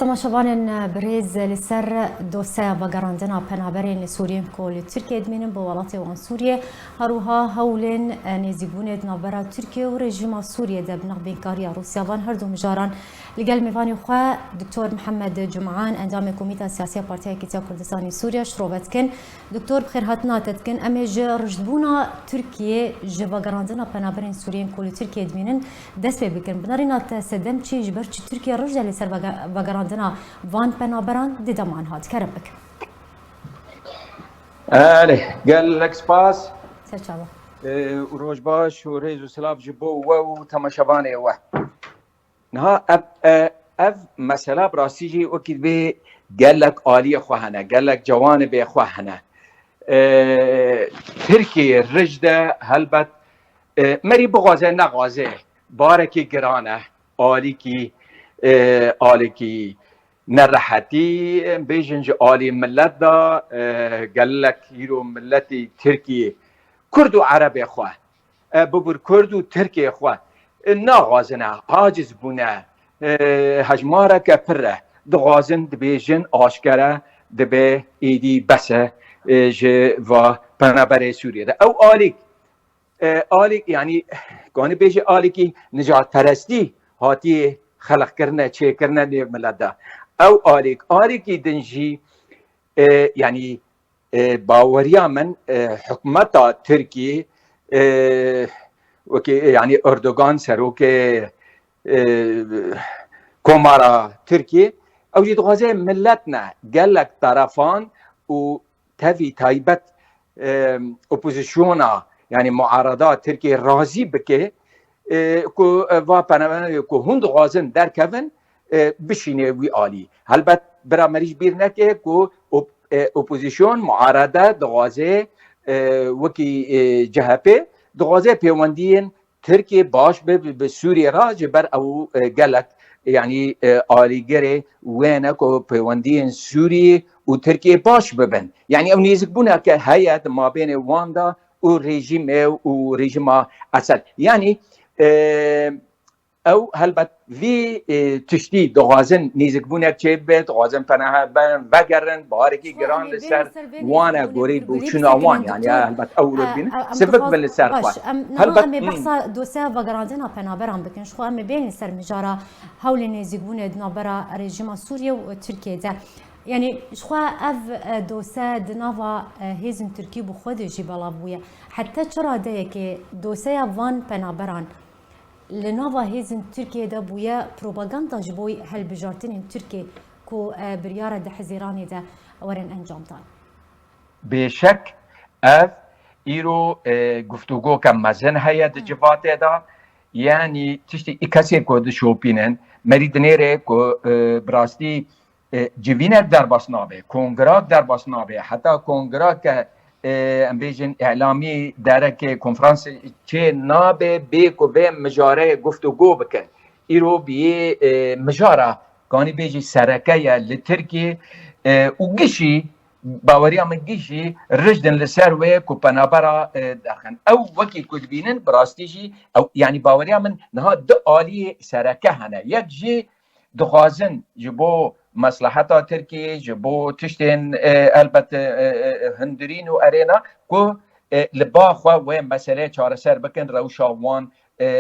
تماشاوان بريز لسر دوسا بقراندنا بنابرين سوريين كل تركيا دمين بوالاتي وان سوريا هروها هولين نزيبون نابرا تركيا ورجيم سوريا دبنغ بين كاريا روسيا وان هردو مجاران لقال ميفاني خوا دكتور محمد جمعان اندام كوميتا السياسية بارتيا كتيا كردستاني سوريا شروبتكن دكتور بخير هاتنا تتكن امج رجدبونا تركيا جبا قراندنا بنابرين سوريين كل تركيا دمين دس بكن بنارينات سدم تشي جبر تركيا رجع لسر بقراندنا وان بنابران ددمان هات كربك قال لك سباس سرچاوا وروج باش وريز وسلاف جبو و تماشاباني و نها اف مسألة براسيجي وكيد بي قال لك آلية خوهنا قال لك جوانب خوهنا تركي الرجدة هلبت مري بغازه نغازه باركي قرانه آليكي نرحتي بيجنج آلي ملت دا قال لك يرو ملتي تركي كرد و عربي خواه ببر كرد و تركي خواه نغازنه عاجز بونه هجماره كپره دغازن دبيجن آشکره دبي ايدي بسه جه و پنابر سوريا ده او آليك يعني كوني بيجي آليكي نجات پرستی هاتي خلق کرنه چه کرنه نيو ملت ده او آليكي دنجي يعني باوريا من حكومتا تركي وكي يعني اردوغان سروك كومارا تركي او جيد غازي ملتنا قال لك طرفان و تفي تايبت اوبوزيشونا يعني معارضات تركي راضي بكي كو و كو هند غازن در كفن بشينه وي آلي هلبت برا مريج بيرنكه كو اوبوزيشون معارضه دغازي وكي جهبه دغازي بيواندين تركي باش بسوريا راج بر او قالك يعني آليجري وينك وبيواندين سوري وتركيا باش ببن يعني او نيزكبونا كهيئة ما بين واندا وريجيم اسد يعني او هلبت في تشتي دغازن نيزكبونا تشيبت غازن پناه بگرن باركي جران لسر وانا غوري بوشنا وان يعني هلبت اولود بين سبك بالسر باش هلبت ام بحثا دوسا وگراندنا پنابران بكن شو ام بين سر مجارا هول نيزكبونا دنابرا ريجيم سوريا وتركيا ده يعني شخوا اف دوسا دنافا هيزن تركي بخود جبالابويا حتى چرا ده كي دوسا وان پنابران لنافا هيزن تركيا ده بويا بروباغندا جبوي هل بجارتين تركي كو بريارة ده حزيراني ده ورن انجام دان بشك اف ايرو گفتگو كم مزن هيا ده جفاته ده يعني تشتي اكاسي كو ده شوبينن مريد نيره كو براستي جوينك در باسنابه كونغراك در باسنابه حتى كونغراك امبيجن اعلامي دارك كونفرنس تشي نابه بيكو بين مجاره گفتگو بكن ايرو بي مجاره كاني بيجي سركيه لتركي وقشي باوريا من قشي رجدن لسروي كو بنابرا داخن او وكي كدبينن براستيجي او يعني باوريا من نها دو آلي سركه هنا يكجي دخازن جبو مصلحتا تركي جبو تشتين البت هندرين و ارينا كو لباخوا و مساله چاره سر بكن روشا وان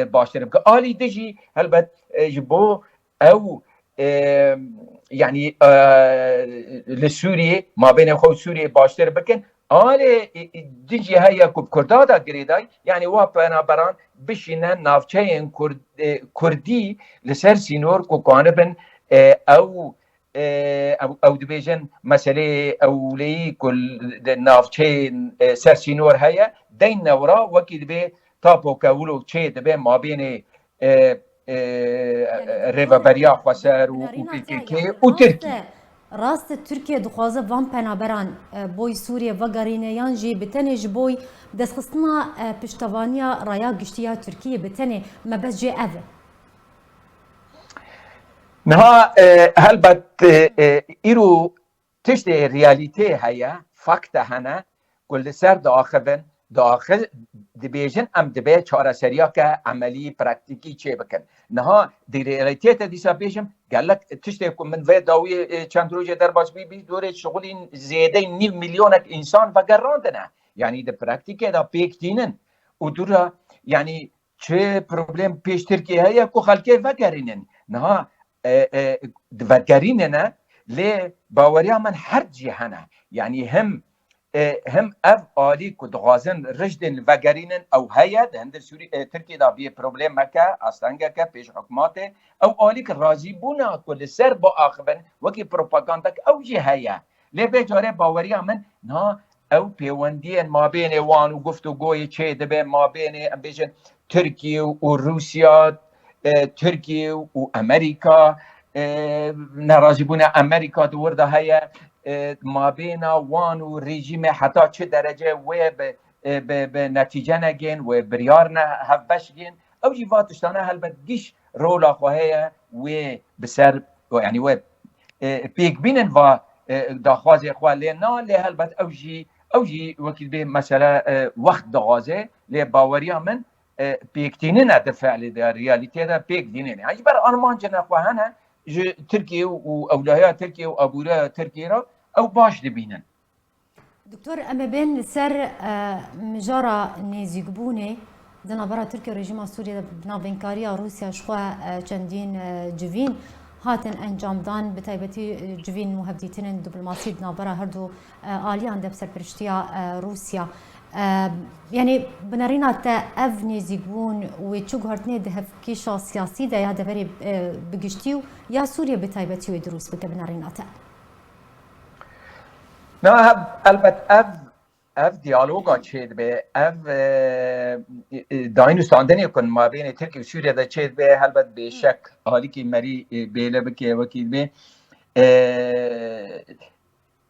باشتر بك آلي دجي البت جبو او يعني لسوريا ما بين خو سوريا باشتر بكن آلي دجي هيا كو كردادا قريداي يعني وابنا بران بشينا نافچين كردي لسر سينور كو كانبن او دبيجن مساله اولي كل نافچين سر سينور هيا دين نورا وكي دبي تابو كولو تشي دبي ما بين ريفابريا خسر و PKK و تركي راست تركيا دخوازه وان پنابران بوي سوريا وگرينه يانجي بتنج بوي دسخستنا پشتوانيا رايا گشتيا تركيا بتنه ما بس جي اف نها هلبت ايرو تشتي رياليتي هيا فاكتا هنا كل سر داخبن داخل دبیجن ام دبی چاره سریا که عملی پرکتیکی چه بکن نها دی ریالیتیت دیسا بیجم گلک تشتی کو من و داوی چند روزه در باش بی دوره شغل زیاده 9 میلیون انسان و گراندنه یعنی د پرکتیک دا پیک دینن و دورا یعنی چه پروبلم پیش ترکیه هيا کو خلکه وگرینن نها وگرینن لی باوریا من هر جهنه یعنی هم اف آلی که دغازن رجدن وگرینن او هیا هندر سوری ترکیه دا بی پروبلم مکه اصلنگه که پیش حکماته او آلی که راضی بونا کل سر با آخبن وکی پروپاگاندک او جی هیا لی بیچاره باوریا من نه او پیوندین ما بین وان و گفتگوی چه دبه ما بین بیشن ترکیه و روسیا ترکیه و امریکا ناراضی بونا امریکا دور ده هیا ما بین وان و رژیم حتی چه درجه و به نتیجه نگین و بریار نه هفبش گین او جیواتشتانه هلبت گیش رولا خواهی و بسر یعنی و پیک بینن و داخوازی خواه لینا لی هلبت او جی وکیل به مثلا وقت دغازه لی باوریا من پیکتینه نه فعل ده ریالیتی ده پیک دینه نه اجبر آلمان جنه خواهنه ترکیه و اولایه ترکیه و ابوره ترکیه را او باش دبینن دکتور اما بین سر مجارا نزیگبونه دنابرا ترکیه رژیم سوریه بنابنکاری روسیا شخوا چندین جوین هاتن انجام دان به تایبەتی جوین مهدیتین دیپلماسی دنابرا هر دو آلیان دب سرپرشتیا روسیا یعنی بنارینا تا اف نزیگبون و چو گهردنه ده کیشا سیاسی ده یا دبری بگشتیو یا سوریه به تایبەتی و دروس بکه بنارینا تا نه البته اف دیالوگا چید به اف داینو ساندنی کن ما بین ترکیه و سوریه دا چید به البته به شک حالی که مری بیله بکه وکیل به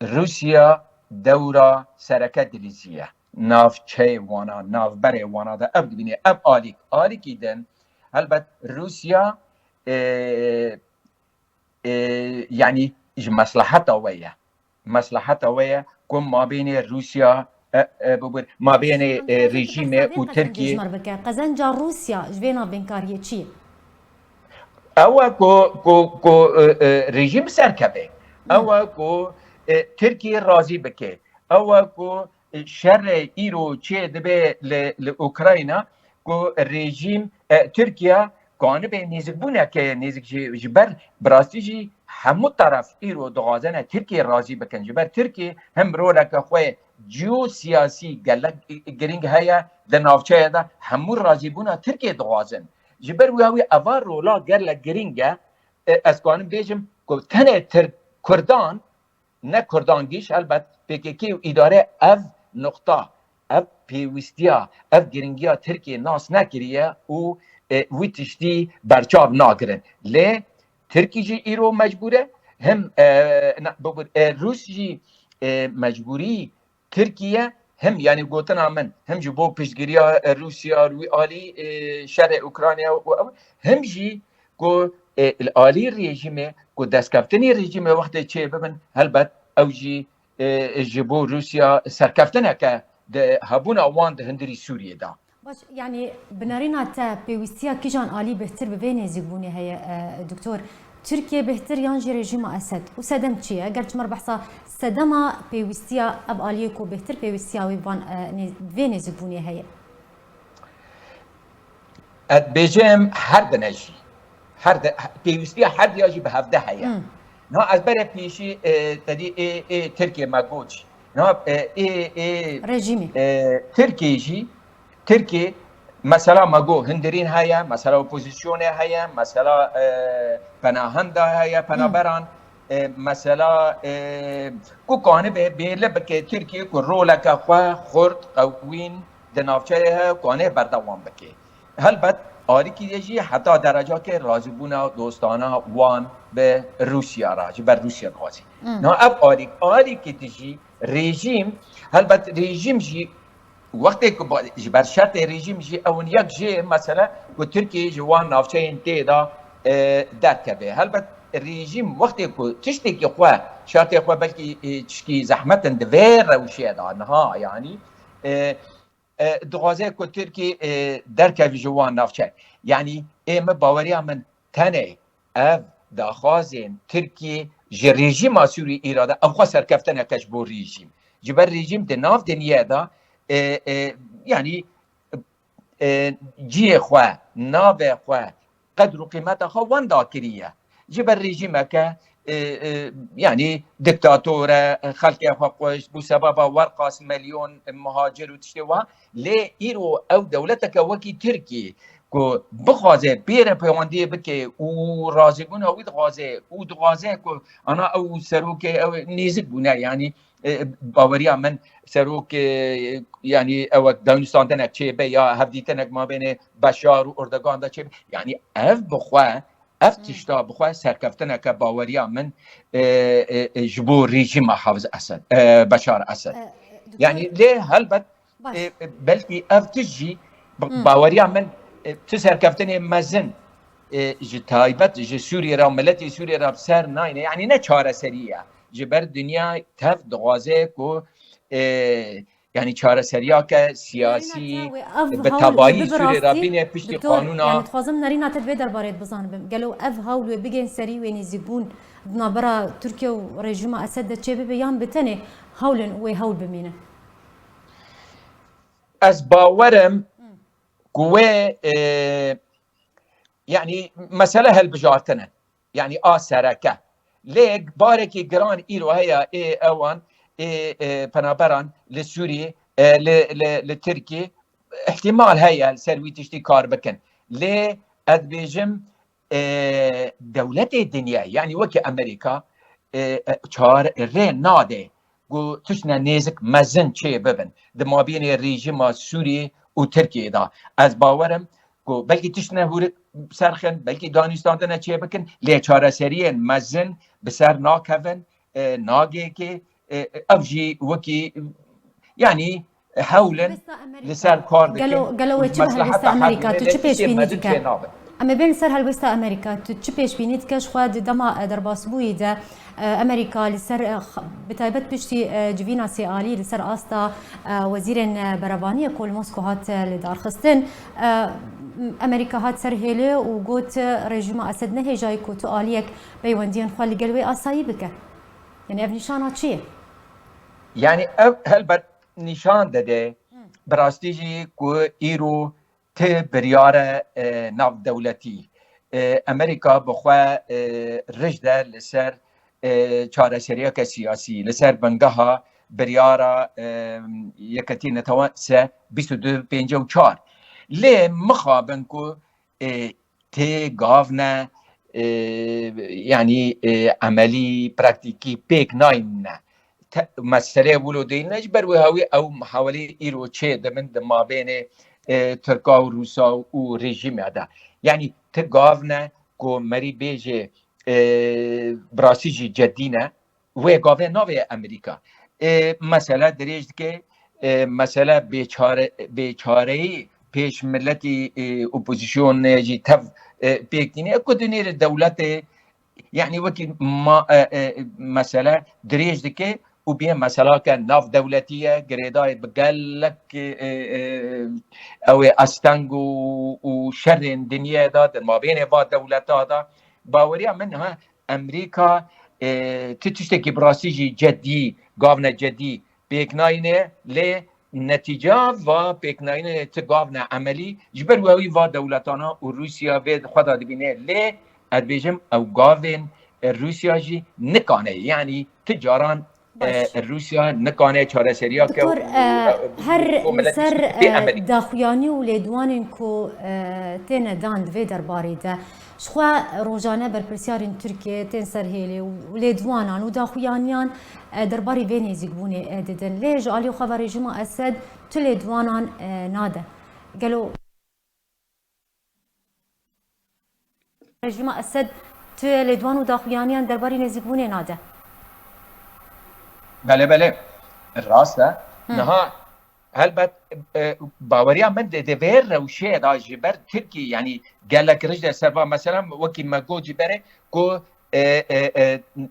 روسیا دورا سرکت دلیزیه ناف چه وانا ناف بره وانا دا اف بینه اف آلی که دن البته روسیا یعنی مصلحت ویا کم ما بین روسیا ما بین رژیم و ترکیه قزنجا روسیا جوینا بنکاریه چیه؟ او کو رژیم سرکبه او کو ترکیه راضی بکه او کو شر ایرو چه دبه لاوکراینا کو رژیم ترکیه کانه به نزدیک بونه که نزدیک جبر براستیجی همو طرف ایرو دغازنه ترکیه راضی بکن جبر ترکیه هم رولک خواه جو سیاسی گرینگ هیا در نافچه دا همو راضی بونه ترکیه دغازن جبر ویاوی اوار رولا گرینگه از کانم بیجم که تنه کردان نه کردانگیش البته PKK و اداره اف نقطه اف پیوستیا اف گرینگیا ترکیه ناس نکریه و وی تشتی برچاب ناگرن لی ترکی جی ایرو مجبوره هم روس جی مجبوری ترکیه هم یعنی گوتنا من هم جو بو پیشگیریا روسیا روی آلی شر اوکراینیا هم جی کو آلی رژیم کو دستکفتنی رژیم وقت چه ببن البته او جی جبو روسیا سرکفتنه که هبون اوان ده هندری سوریه دا باش يعني بنارينا تا بيوستيا كيجان آلي بهتر ببين زيبوني هي دكتور تركيا بهتر يانجي رژیم اسد و صدم چیه اگر چمر بحثا صدما بيوستيا اب آلیکو بهتر بيوستيا ويبان بين زيبوني هي بيجم هر دنجي هر بيوستيا هر ياجي بهفده هي نه از بره پیشی تدی ترکیه مگوچ نه رژیمی ترکیه مثلا مگو هندرین هیا مثلا اپوزیسیون هیا مثلا پناهنده هیا پنابران مثلا کو کانه به بیله بکه ترکیه کو رولک خو خورد قوین دنافچه کانه بردوام بکه البته آری که یجی حتی درجه که راجبونا دوستانا وان به روسیا راجع بر روسیا قاضی نه اب آری که تجی رژیم البته رژیم جی وقتی که بر شرط رژیم جی اون یک جی مثلا کو ترکیه جوان نافچه انته دا داد کبه البته رژیم وقتی که تشتی که خو شرط خو بلکی چکی زحمت اندویر روشی دا نه یعنی دغازه کو ترکی درکه جوان نافچه یعنی ایم باوریا من تنه اف داخوازین ترکی جه رژیم سوری ایراده او خواه سرکفتن اکش بو رژیم جبر رژیم ده ناف دنیا دا یعنی جی خواه ناف خواه قدر و قیمت خواه واندا کریه جبر رژیم که يعني دكتاتورة خلق حقوش بو سبب ورقاس مليون مهاجر وتشتوا لي إيرو أو دولتك وكي تركي كو بخوازه بيره بيواندي بكي و رازقون او دغازه و دغازه كو انا او سروك او نيزك بنا يعني باوريا من سروك يعني او دانستان تنك چه بي يا هفديتنك ما بين بشار و اردوغان دا چه يعني اف بخوا اف تشتا بخوا سرکفتنه که باوریا من جبو رژیم حافظ اسد بشار اسد يعني ليه هلبت بلكي اف تجي باوريا من تسركفتني مزن جي تايبت جي سوريا را ملتي سوريا را بسر ناينه يعني نه چاره سريه جبر دنيا تف دغازه کو يعني چاره سریا که سیاسی به تبعی سوری را بینه پشت قانون يعني تخوازم نرينا تدبي درباريت بزانبم قالوا اف هاول بيجين سري وين يزيبون نابرا تركيا ورجيم اسد تشبي بيان بتني هاولن وي هاول بمينه از باورم قوه يعني مسألة هالبجارتنا يعني سركه ليك باركي جران إيرو هيا اوان بنابران لسوري لتركي احتمال هيا السروي تشتي كار بكن ليه ادبيجم دولة الدنيا يعني وكي امريكا چار رين ناده قو تشنا نيزك مزن چه ببن دما بين الريجيم سوري و تركي دا از باورم قو بلكي تشنا هورك سرخن بلكي دانستان دنا چه بكن ليه چاره سريين مزن بسر ناكفن ناگه که افجي وكي يعني حولا لسر كار قالوا مصلحة امريكا تشبيش بينيتك اما بين سر هالوستا امريكا تشبيش بينيتك شواد دما درباس بويدا امريكا لسر بتايبت بشتي جوينا سيالي لسر استا وزير بربانيه كل موسكو هات لدار خستن امريكا هات سر هيلي وقوت رجيم اسد نهي جاي كوتو اليك بيوندين خال قلوي اساي بك يعني اف نشانات چیه؟ يعني هلبت نشان داده براستيجي كو ايرو ته برياره ناف دولتي امريكا بخوا رجده لسر چاره سريه كسياسي لسر بنگها برياره يكتي نتوان سه 22 54 ليه مخابن كو ته غافنا يعني عملي براكتيكي بيك ناين مسألة ولو دين نجبر وهاوي أو محاولة إيرو تشي دمن ما بين تركيا وروسيا وريجيم هذا يعني تقافنا كو مري بيجي براسيجي جدينا وقافنا نوي أمريكا مسألة دريج كي مسألة بيچاره پیش ملتي اوبوزيشن جي تف بيكتيني اكو دنير الدولة يعني وكي ما مسألة دريج دكي وبين مسألة كان ناف دولتية قريداي بقالك او استنغ وشر دنيا دا ما بين با دولتا دا باوريا منها امريكا تتشتكي براسيجي جدي قافنا جدي بيكناينه ليه نتیجه و پیکناین تقابنا عملی جبر وی و دولتانا و روسیا به خدا دبینه لی ادبیجم او گاوین روسیا جی نکانه یعنی تجاران روسیا نکانه چاره سریا که هر سر داخویانی و لیدوانین کو تینه داند وی درباری ده شخوا روزانه برپرسیارین ترکیه تین سر هیلی و لیدوانان و داخویانیان درباري بيني زيقبوني ددن ليش علي خبر رجيم اسد تلي دوانان ناده قالوا رجيم اسد تلي دوان وداخيانيان درباري نزيقبوني ناده بله الراسته نها هلبت باوريا من دبر روشي دا جبر تركي يعني قال لك رجل سربا مثلا وكي ما جو جبره كو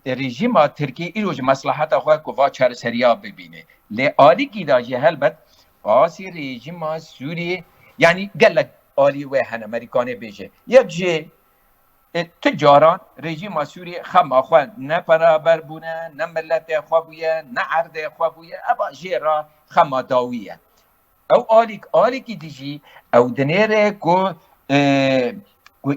رژیم ترکی ایروج مصلحت خود کو وا چر سریا ببینه لی آلی کی داجی هلبت آسی رژیم سوریه یعنی گلک آلی و هن امریکانه بیجه یک جه تجاران رژیم سوریه خما خواه نه برابر بونه نه ملت خواه بویه نه عرض خواه بویه ابا جه را خما داویه او آلی کی دیجی او دنیره کو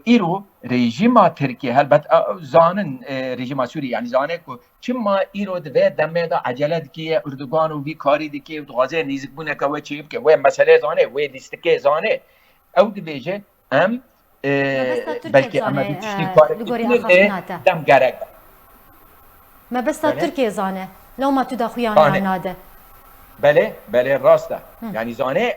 ایرو رژیم ترکیه البته زانن رژیم سوریه یعنی زانه کو چما ایرو دوی دمه دا عجله دکی اردوگان و وی کاری دکی و غازه نیزک بونه که و چیب که و مسئله زانه و دیستکه زانه او دیجه ام بلکه اما بیشتری کاری دم گرگ ما بس ترکیه زانه لو ما تدخویان ناده بله راسته یعنی زانه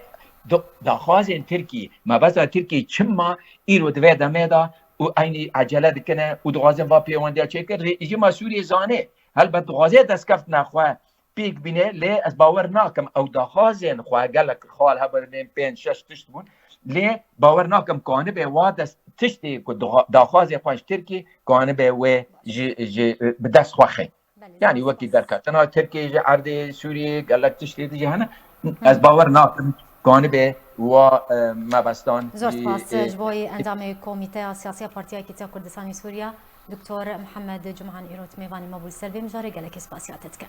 دخوازن ترکی ما بس ترکی چما ایرو دوی دمه دا و اینی عجله دکنه و دغازن و پیوانده چکر رژیم سوریه زانه البته دغازه دست کفت نخواه پیک بینه لی از باور ناکم او دخوازن خواه گلک خوال هبرنیم 5-6 تشت بون لی باور ناکم کانه به واد تشتی که دخوازه خوش ترکی کانه به و بدست خواه یعنی وکی در کتنا ترکی عرض سوریه گلک تشتی دیگه هنه از باور ناکم کانه به و مبستان زور سپاس جبوی انجام کمیته سیاسی پارتیا کیتیا کردستانی سوریا دکتر محمد جمعان ایروت میوانی مبول سلوی مجاری گلک سپاسیاتت کن